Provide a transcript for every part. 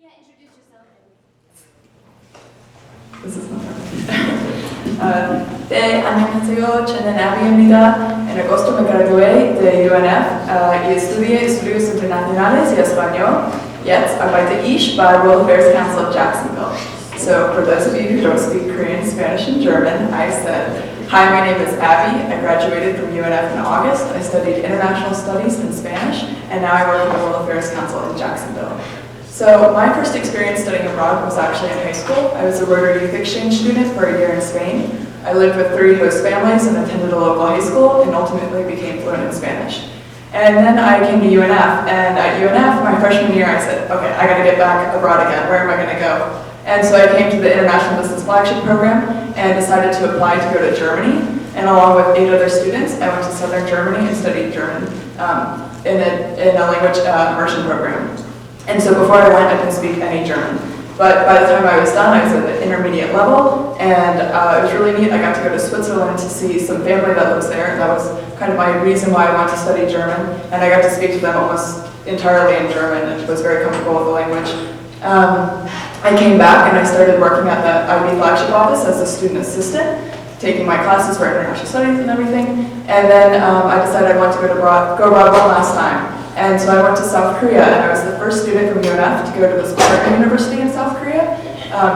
introduce yourself. This is not 네, 안녕하세요. 저는 Abby입니다. En agosto me gradué de UNF y estudié estudios internacionales y español. Jetzt arbeite ich bei World Affairs Council of Jacksonville. So for those of you who don't speak Korean, Spanish, and German, I said, hi, my name is Abby. I graduated from UNF in August. I studied international studies in Spanish, and now I work at the World Affairs Council in Jacksonville. So my first experience studying abroad was actually in high school. I was a Rotary Youth Exchange student for a year in Spain. I lived with 3 host families and attended a local high school and ultimately became fluent in Spanish. And then I came to UNF, and at UNF, my freshman year, I said, okay, I gotta get back abroad again. Where am I gonna go? And so I came to the International Business Flagship Program and decided to apply to go to Germany. And along with 8 other students, I went to Southern Germany and studied German in a language immersion program. And so before I went, I didn't speak any German. But by the time I was done, I was at the intermediate level, and it was really neat. I got to go to Switzerland to see some family that lives there, and that was kind of my reason why I wanted to study German. And I got to speak to them almost entirely in German, and was very comfortable with the language. I came back and I started working at the IB flagship office as a student assistant, taking my classes for international studies and everything. And then I decided I wanted to go abroad one last time. And so I went to South Korea, and I was the first student from UNF to go to this partner university in South Korea.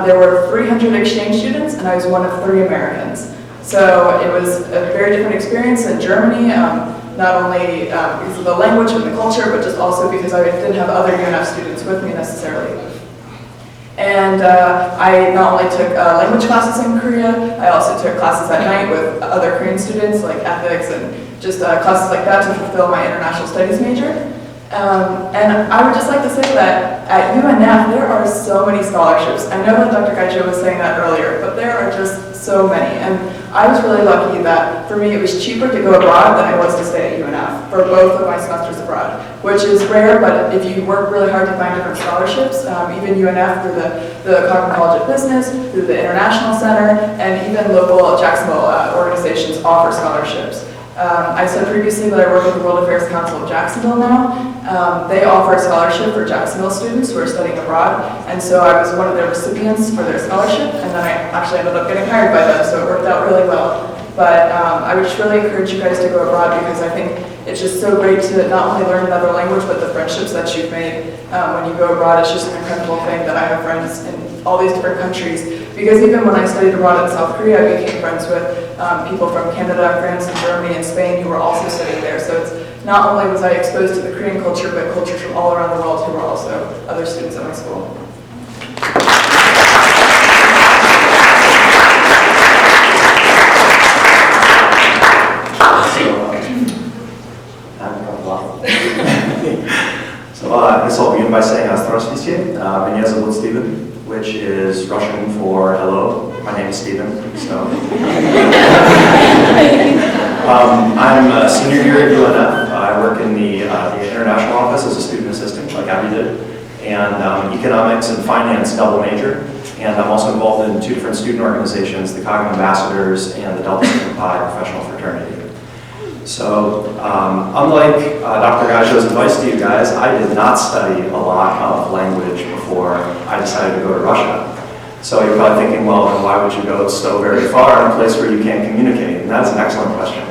There were 300 exchange students, and I was one of 3 Americans. So it was a very different experience in Germany, not only because of the language and the culture, but just also because I didn't have other UNF students with me necessarily. And I not only took language classes in Korea, I also took classes at night with other Korean students, like ethics and just classes like that to fulfill my international studies major. And I would just like to say that at UNF, there are so many scholarships. I know that Dr. Gaijo was saying that earlier, but there are just so many. And I was really lucky that for me, it was cheaper to go abroad than it was to stay at UNF for both of my semesters abroad, which is rare, but if you work really hard to find different scholarships, even UNF through the Cochran College of Business, through the International Center, and even local Jacksonville organizations offer scholarships. I said previously that I work with the World Affairs Council of Jacksonville now. They offer a scholarship for Jacksonville students who are studying abroad, and so I was one of their recipients for their scholarship, and then I actually ended up getting hired by them, so it worked out really well. But I would just really encourage you guys to go abroad because I think it's just so great to not only learn another language, but the friendships that you've made when you go abroad. It's just an incredible thing that I have friends in all these different countries. Because even when I studied abroad in South Korea, I became friends with people from Canada, France, and Germany, and Spain who were also studying there. So it's not only was I exposed to the Korean culture, but cultures from all around the world who were also other students at my school. I guess I'll begin by saying Здравствуйте. Меня зовут Steven, which is Russian for hello. My name is Steven. So. I'm a senior here at UNF. I work in the international office as a student assistant, like Abby did, and economics and finance double major. And I'm also involved in 2 different student organizations, the Cogman Ambassadors and the Delta Sigma Pi Professional Fraternity. So, unlike Dr. Gaijo's advice to you guys, I did not study a lot of language before I decided to go to Russia. So you're probably thinking, well, then why would you go so very far in a place where you can't communicate? And that's an excellent question.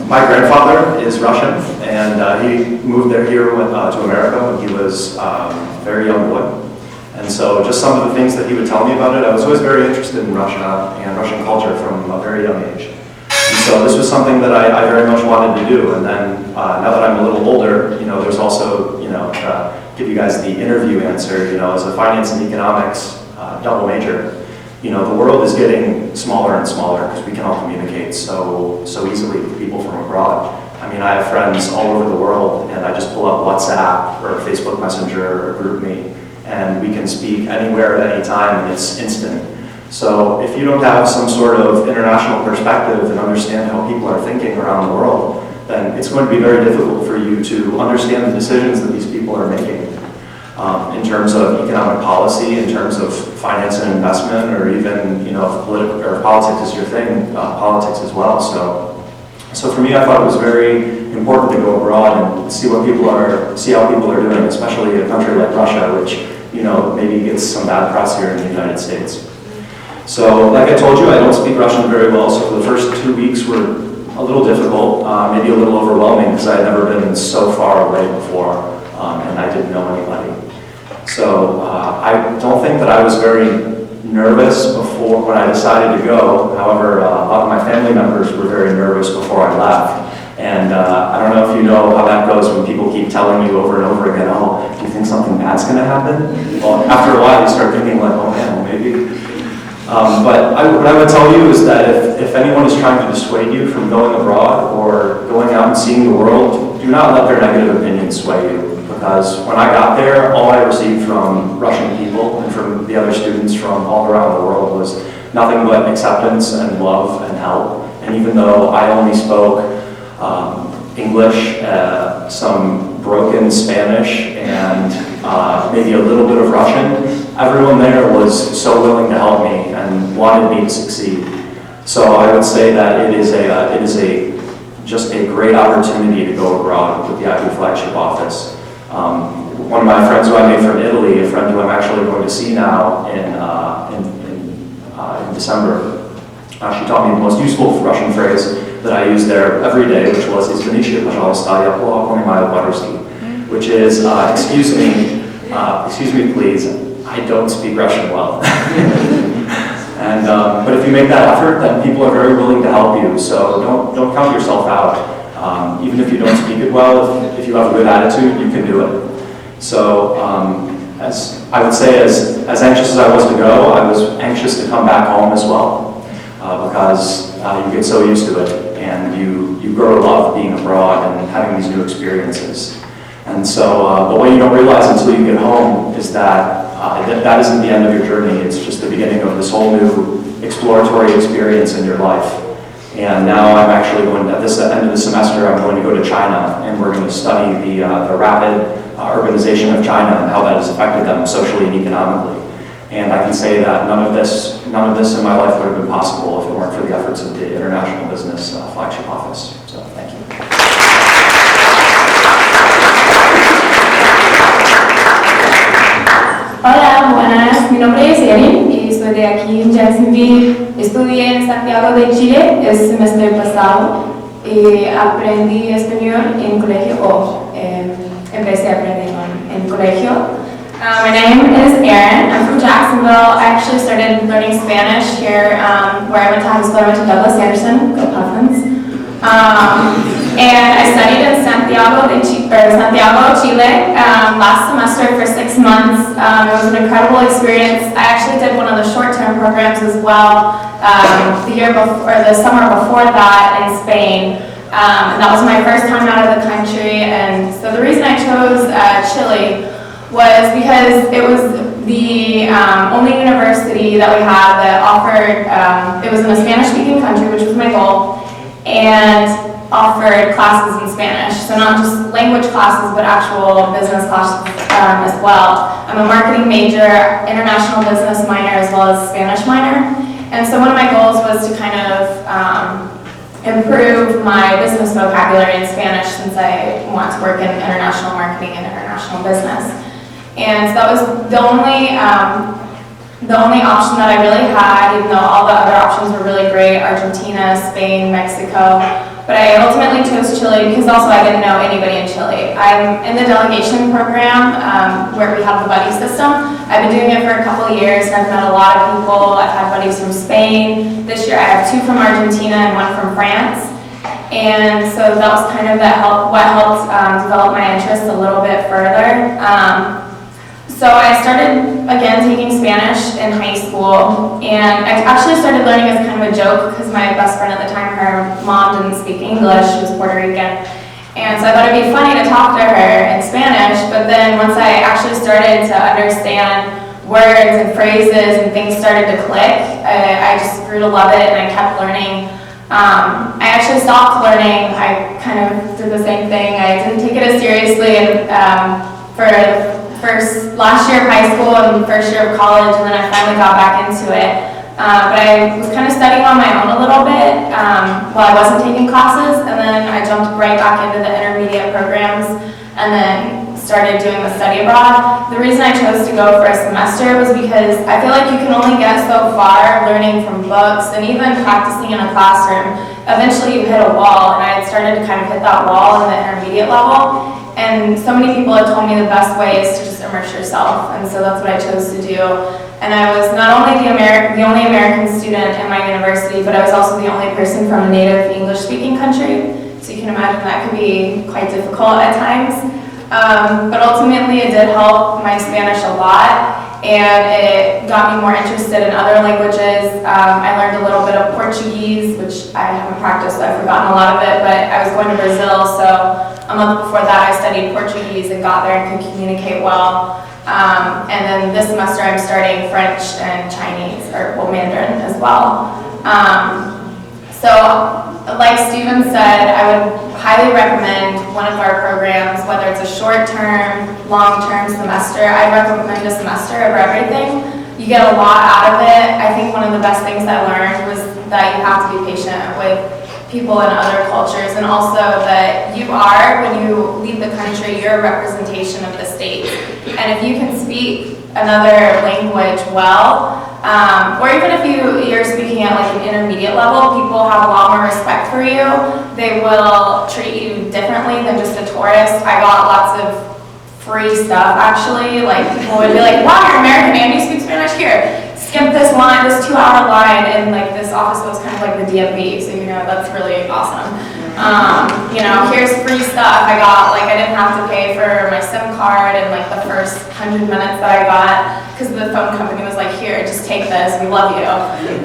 My grandfather is Russian, and he moved here to America when he was a very young boy. And so just some of the things that he would tell me about it, I was always very interested in Russia and Russian culture from a very young age. And so this was something that I very much wanted to do. And then now that I'm a little older, there's also, to give you guys the interview answer, as a finance and economics double major, the world is getting smaller and smaller because we can all communicate so easily with people from abroad. I mean, I have friends all over the world, and I just pull up WhatsApp or Facebook Messenger or GroupMe, and we can speak anywhere at any time, and it's instant. So if you don't have some sort of international perspective and understand how people are thinking around the world, then it's going to be very difficult for you to understand the decisions that these people are making in terms of economic policy, in terms of finance and investment, or even, if politics is your thing, politics as well. So So for me, I thought it was very important to go abroad and see how people are doing, especially a country like Russia, which, you know, maybe gets some bad press here in the United States. So, like I told you, I don't speak Russian very well, so for the first 2 weeks were a little difficult, maybe a little overwhelming, because I had never been so far away before, and I didn't know anybody. So, I don't think that I was very nervous before when I decided to go. However, a lot of my family members were very nervous before I left. And I don't know if you know how that goes when people keep telling you over and over again, oh, do you think something bad's going to happen? Well, after a while you start thinking like, oh man, well, maybe. But what I would tell you is that if anyone is trying to dissuade you from going abroad or going out and seeing the world, do not let their negative opinions sway you. Because when I got there, all I received from Russian people and from the other students from all around the world was nothing but acceptance and love and help. And even though I only spoke English, some broken Spanish, and maybe a little bit of Russian, everyone there was so willing to help me and wanted me to succeed. So I would say that it is just a great opportunity to go abroad with the IB flagship office. One of my friends who I made from Italy, a friend who I'm actually going to see now in December, she taught me the most useful Russian phrase that I use there every day, which was "Извините, пожалуйста, я плохо понимаю по-русски," which is excuse me please, I don't speak Russian well. And but if you make that effort, then people are very willing to help you. So don't count yourself out. Even if you don't speak it well, if you have a good attitude, you can do it. So as I would say, as anxious as I was to go, I was anxious to come back home as well, because you get so used to it, and you grow to love being abroad and having these new experiences. And so, but what you don't realize until you get home is that that isn't the end of your journey. It's just the beginning of this whole new exploratory experience in your life. And now I'm actually going, at this end of the semester, I'm going to go to China, and we're going to study the rapid urbanization of China and how that has affected them socially and economically. And I can say that none of this in my life would have been possible if it weren't for the efforts of the International Business Flagship Office. So, thank you. Hola, buenas. Mi nombre es Erin y soy de aquí en Jacksonville. Estudié en Santiago de Chile el semestre pasado y aprendí español en colegio, empecé a aprender en colegio. My name is Erin. I'm from Jacksonville. I actually started learning Spanish here where I went to high school. I went to Douglas Anderson, go Puffins. And I studied in Santiago, Chile last semester for 6 months. It was an incredible experience. I actually did one of the short-term programs as well the summer before that in Spain. And that was my first time out of the country. And so the reason I chose Chile was because it was the only university that we had that offered, it was in a Spanish-speaking country, which was my goal, and offered classes in Spanish. So not just language classes, but actual business classes as well. I'm a marketing major, international business minor, as well as Spanish minor. And so one of my goals was to kind of improve my business vocabulary in Spanish, since I want to work in international marketing and international business. And so that was the only option that I really had, even though all the other options were really great: Argentina, Spain, Mexico. But I ultimately chose Chile because also I didn't know anybody in Chile. I'm in the delegation program where we have the buddy system. I've been doing it for a couple of years, and I've met a lot of people. I've had buddies from Spain. This year I have 2 from Argentina and 1 from France. And so that was kind of what helped develop my interest a little bit further. So I started, again, taking Spanish in high school, and I actually started learning as kind of a joke because my best friend at the time, her mom didn't speak English, she was Puerto Rican, and so I thought it'd be funny to talk to her in Spanish, but then once I actually started to understand words and phrases and things started to click, I just grew to love it, and I kept learning. I actually stopped learning. I kind of did the same thing. I didn't take it as seriously for last year of high school and first year of college, and then I finally got back into it But I was kind of studying on my own a little bit while I wasn't taking classes, and then I jumped right back into the intermediate programs and then started doing the study abroad. The reason I chose to go for a semester was because I feel like you can only get so far learning from books and even practicing in a classroom. Eventually you hit a wall, and I had started to kind of hit that wall in the intermediate level. And so many people had told me the best way is to just immerse yourself, and so that's what I chose to do. And I was not only the only American student in my university, but I was also the only person from a native English-speaking country. So you can imagine that could be quite difficult at times. But ultimately it did help my Spanish a lot, and it got me more interested in other languages. I learned a little bit of Portuguese, which I haven't practiced, so I've forgotten a lot of it, but I was going to Brazil, so a month before that I studied Portuguese and got there and could communicate well. And then this semester I'm starting French and Chinese, or well, Mandarin as well. So like Steven said, I would highly recommend one of our programs, whether it's a short-term, long-term semester. I recommend a semester over everything. You get a lot out of it. I think one of the best things I learned was that you have to be patient with people in other cultures, and also that you are, when you leave the country, you're a representation of the state. And if you can speak another language well, or even if you're speaking at like an intermediate level, people have a lot more respect for you. They will treat you differently than just a tourist. I got lots of free stuff actually. Like people would be like, wow, you're American and you speak Spanish, here. Skip this line, this 2-hour line, and like this office was kind of like the DMV, so you know, that's really awesome. You know, here's free stuff. I got, like, I didn't have to pay for my SIM card and like the first 100 minutes that I got, because the phone company was like, here, just take this, we love you.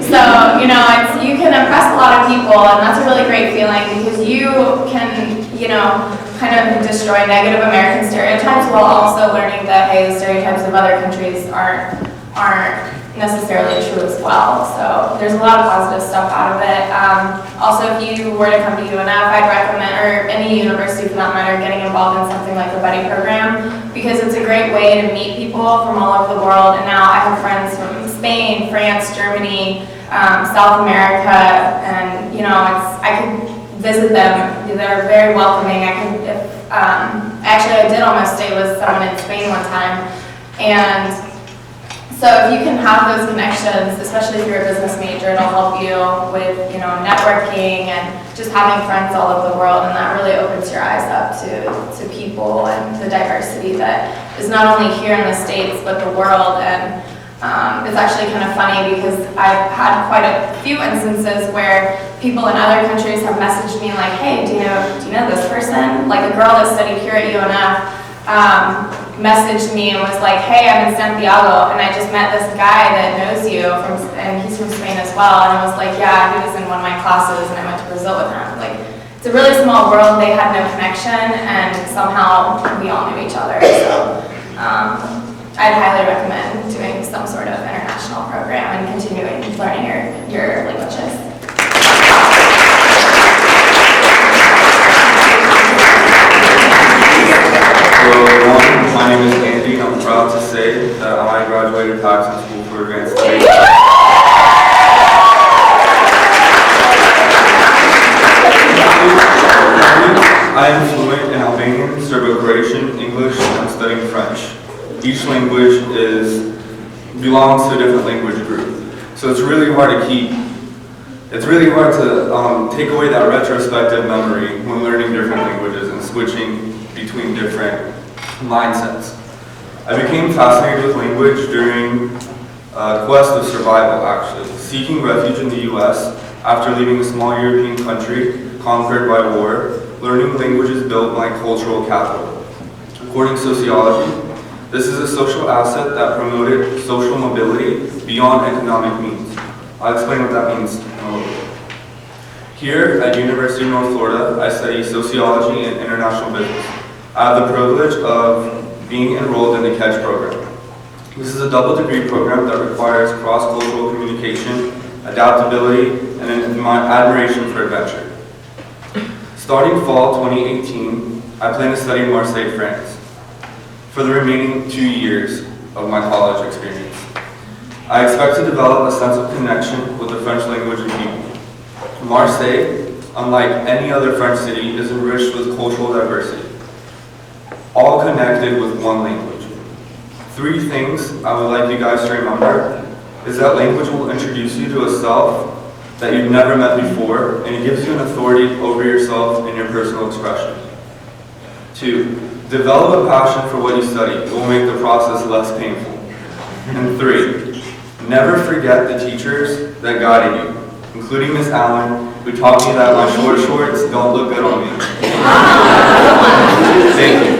So, you know, you can impress a lot of people, and that's a really great feeling, because you can, you know, kind of destroy negative American stereotypes while also learning that, hey, the stereotypes of other countries aren't necessarily true as well. So there's a lot of positive stuff out of it. Also, if you were to come to UNF, I'd recommend, or any university for that matter, getting involved in something like the Buddy Program, because it's a great way to meet people from all over the world. And now I have friends from Spain, France, Germany, South America, and you know, I could visit them. They're very welcoming. Actually, I did almost stay with someone in Spain one time, and so if you can have those connections, especially if you're a business major, it'll help you with, you know, networking and just having friends all over the world, and that really opens your eyes up to people and the diversity that is not only here in the States but the world. And it's actually kind of funny because I've had quite a few instances where people in other countries have messaged me like, hey, do you know this person? Like a girl that studied here at UNF messaged me and was like, hey, I'm in Santiago and I just met this guy that knows you, and he's from Spain as well. And I was like, yeah, he was in one of my classes and I went to Brazil with him. Like, it's a really small world. They had no connection, and somehow we all knew each other. So I'd highly recommend doing some sort of international program and continuing learning your languages. My name is Andy, and I'm proud to say that I graduated Paxton School for Advanced Studies. I am fluent in Albanian, Serbo-Croatian, English, and I'm studying French. Each language belongs to a different language group. So it's really hard to take away that retrospective memory when learning different languages and switching between different mindsets. I became fascinated with language during a quest of survival, actually. Seeking refuge in the US after leaving a small European country conquered by war, learning languages built my cultural capital. According to sociology, this is a social asset that promoted social mobility beyond economic means. I'll explain what that means in a little bit. Here at University of North Florida, I study sociology and international business. I have the privilege of being enrolled in the CATCH program. This is a double degree program that requires cross-cultural communication, adaptability, and an admiration for adventure. Starting fall 2018, I plan to study in Marseille, France, for the remaining 2 years of my college experience. I expect to develop a sense of connection with the French language and people. Marseille, unlike any other French city, is enriched with cultural diversity, all connected with one language. 3 things I would like you guys to remember is that language will introduce you to a self that you've never met before, and it gives you an authority over yourself and your personal expression. 2, develop a passion for what you study. It will make the process less painful. And 3, never forget the teachers that guided you, including Miss Allen, who taught me that my short shorts don't look good on me. Thank you.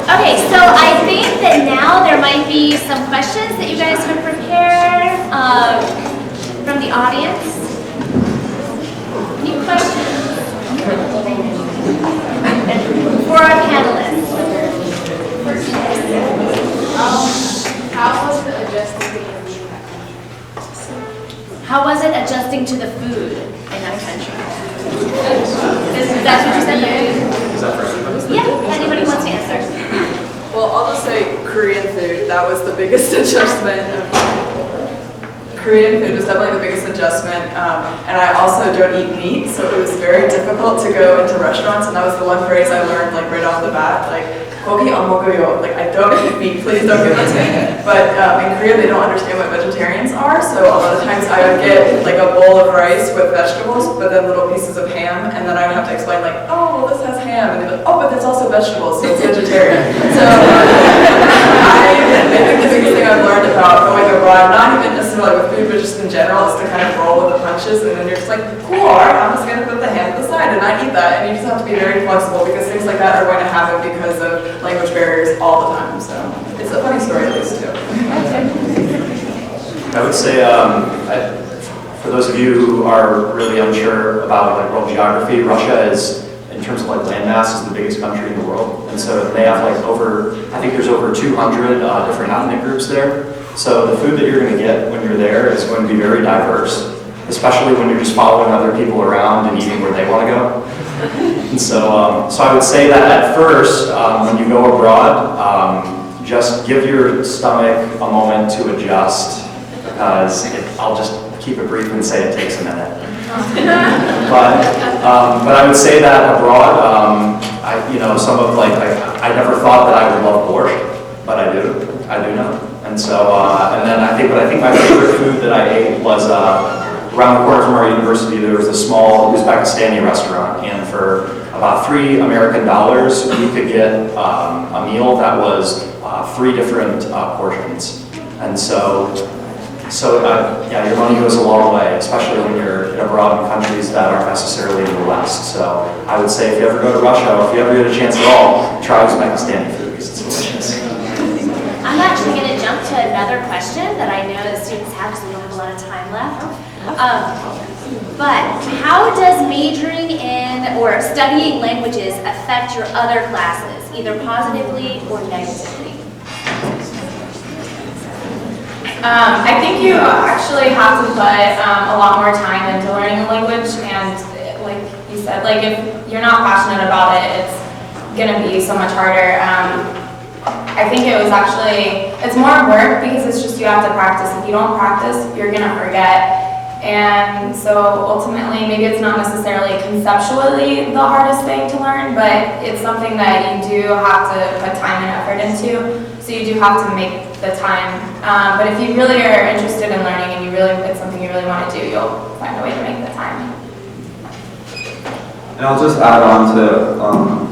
Okay, so I think that now there might be some questions that you guys could prepare from the audience. Any questions for our panelists? How was it adjusting to the food in that country? How was it adjusting to the food in that country? Is that what you said? Is that for everybody? Yeah, anybody wants to answer? Well, I'll just say Korean food. That was the biggest adjustment. Korean food was definitely the biggest adjustment. And I also don't eat meat, so it was very difficult to go into restaurants. And that was the one phrase I learned like right off the bat, like "고기 안 먹어요." Like I don't eat meat. Please don't give that to me. But in Korea, they don't understand what vegetarians are. So a lot of times I would get like a bowl of rice with vegetables, but then little pieces of ham, and then I would have to explain like, "Oh, well, this has ham," and they'd be like, "Oh, but there's also vegetables, so it's vegetarian." So I think the biggest thing I've learned about going abroad, not even necessarily with food, but just in general, is to kind of roll with the punches, and then you're just like, "Cool, all right, I'm just gonna put the ham to the side and not eat that," and you just have to be very flexible because things like that are going to happen because of language barriers all the time. So it's a funny story at least too. I would say, for those of you who are really unsure about like world geography, Russia is, in terms of like landmass, is the biggest country in the world, and so they have like I think there's over 200 different ethnic groups there. So the food that you're going to get when you're there is going to be very diverse, especially when you're just following other people around and eating where they want to go. And so, so I would say that at first, when you go abroad, just give your stomach a moment to adjust, because I'll just keep it brief and say it takes a minute. But I would say that abroad, I never thought that I would love borscht, but I do now. And so, and then I think my favorite food that I ate was around the corner from our university. There was a small Uzbekistani restaurant, and for about $3 American, you could get a meal that was 3 different portions. And so yeah, your money goes a long way, especially when you're abroad in countries that aren't necessarily in the West. So I would say if you ever go to Russia, or if you ever get a chance at all, try Uzbekistani food because it's delicious. I'm actually going to jump to another question that I know the students have because we don't have a lot of time left. But how does majoring in or studying languages affect your other classes, either positively or negatively? I think you actually have to put a lot more time into learning a language, and like you said, like if you're not passionate about it, it's gonna be so much harder. I think it's more work because it's just you have to practice. If you don't practice, you're gonna forget. And so ultimately, maybe it's not necessarily conceptually the hardest thing to learn, but it's something that you do have to put time and effort into. So you do have to make the time. But if you really are interested in learning and it's something you really want to do, you'll find a way to make the time. And I'll just add on to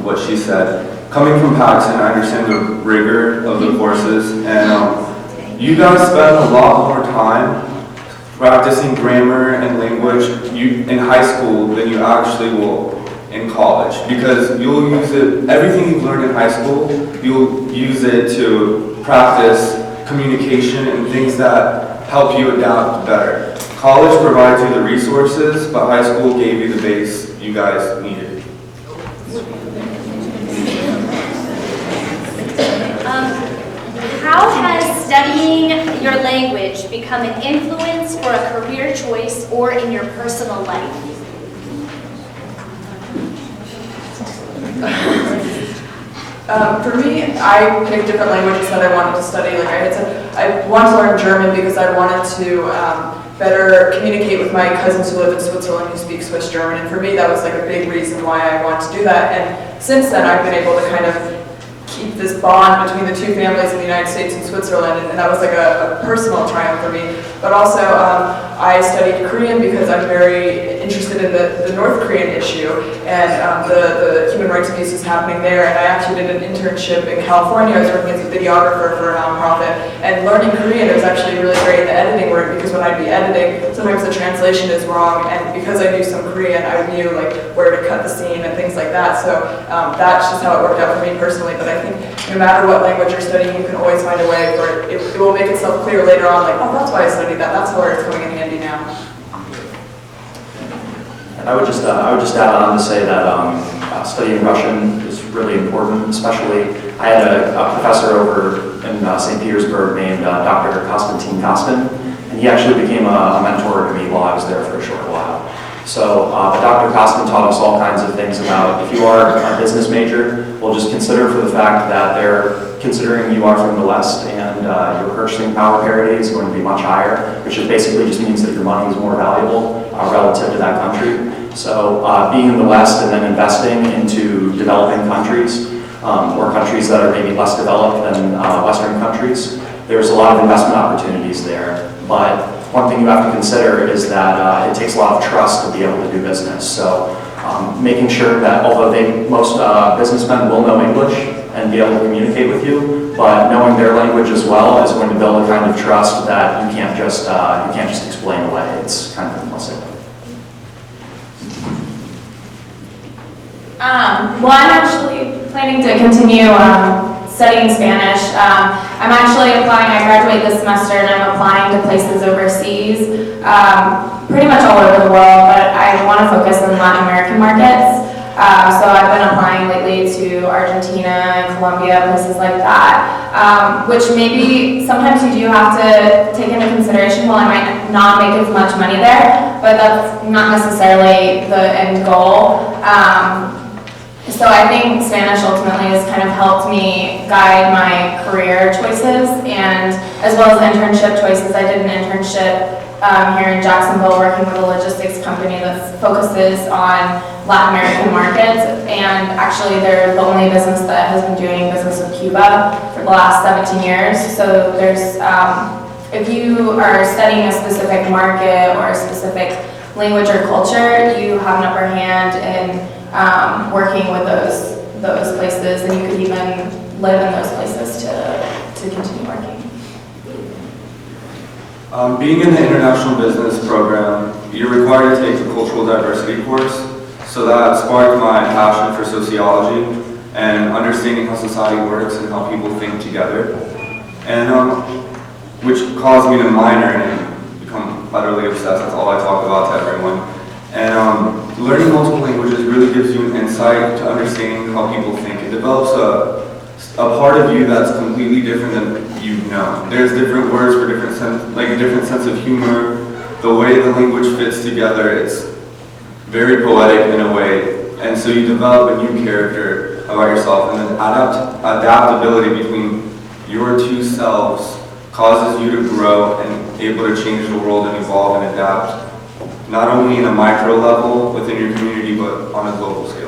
what she said. Coming from Paxton, I understand the rigor of the courses, and you guys spend a lot more time practicing grammar and language in high school than you actually will in college, because you'll use it, everything you've learned in high school, you'll use it to practice communication and things that help you adapt better. College provides you the resources, but high school gave you the base you guys needed. How has studying your language become an influence for a career choice or in your personal life? For me, I picked different languages that I wanted to study. Like I had said, I wanted to learn German because I wanted to better communicate with my cousins who live in Switzerland who speak Swiss German. And for me, that was like a big reason why I wanted to do that. And since then, I've been able to kind of keep this bond between the two families in the United States and Switzerland, and that was like a personal triumph for me. But also, I studied Korean because I'm very interested in the North Korean issue and the human rights abuses happening there. And I actually did an internship in California. I was working as a videographer for a nonprofit, and learning Korean was actually really great in the editing work because when I'd be editing, sometimes the translation is wrong, and because I knew some Korean, I knew like where to cut the scene and things like that. So that's just how it worked out for me personally. But I think no matter what language you're studying, you can always find a way for it. It will make itself clear later on, like, oh, that's why I studied that. That's where it's coming in handy now. And I would just add on to say that studying Russian is really important, especially I had a professor over in St. Petersburg named Dr. Konstantin Kostin, and he actually became a mentor to me while I was there for a short while. So Dr. Kostin taught us all kinds of things about if you are a business major, well, just consider for the fact that they're considering you are from the West and your purchasing power parity is going to be much higher, which basically just means that your money is more valuable relative to that country. So being in the West and then investing into developing countries or countries that are maybe less developed than Western countries, there's a lot of investment opportunities there. But one thing you have to consider is that it takes a lot of trust to be able to do business. So making sure that although most businessmen will know English and be able to communicate with you, but knowing their language as well is going to build a kind of trust that you can't just explain away. It's kind of implicit. Well, I'm actually planning to continue studying Spanish. I'm actually applying, I graduate this semester and I'm applying to places overseas, pretty much all over the world, but I want to focus on Latin American markets. So I've been applying lately to Argentina, Colombia, places like that, which maybe sometimes you do have to take into consideration, well, I might not make as much money there, but that's not necessarily the end goal. So I think Spanish ultimately has kind of helped me guide my career choices and as well as internship choices. I did an internship here in Jacksonville working with a logistics company that focuses on Latin American markets, and actually they're the only business that has been doing business with Cuba for the last 17 years. So there's, if you are studying a specific market or a specific language or culture, you have an upper hand in working with those places, and you could even live in those places to continue working. Being in the international business program, you're required to take the cultural diversity course, so that sparked my passion for sociology and understanding how society works and how people think together, and which caused me to minor and become utterly obsessed. That's all I talk about to everyone. And learning multiple languages really gives you an insight to understanding how people think. It develops a part of you that's completely different than you've known. There's different words for different sense, like a different sense of humor. The way the language fits together, it's very poetic in a way. And so you develop a new character about yourself, and then adaptability between your two selves causes you to grow and able to change the world and evolve and adapt. Not only in a micro level within your community, but on a global scale.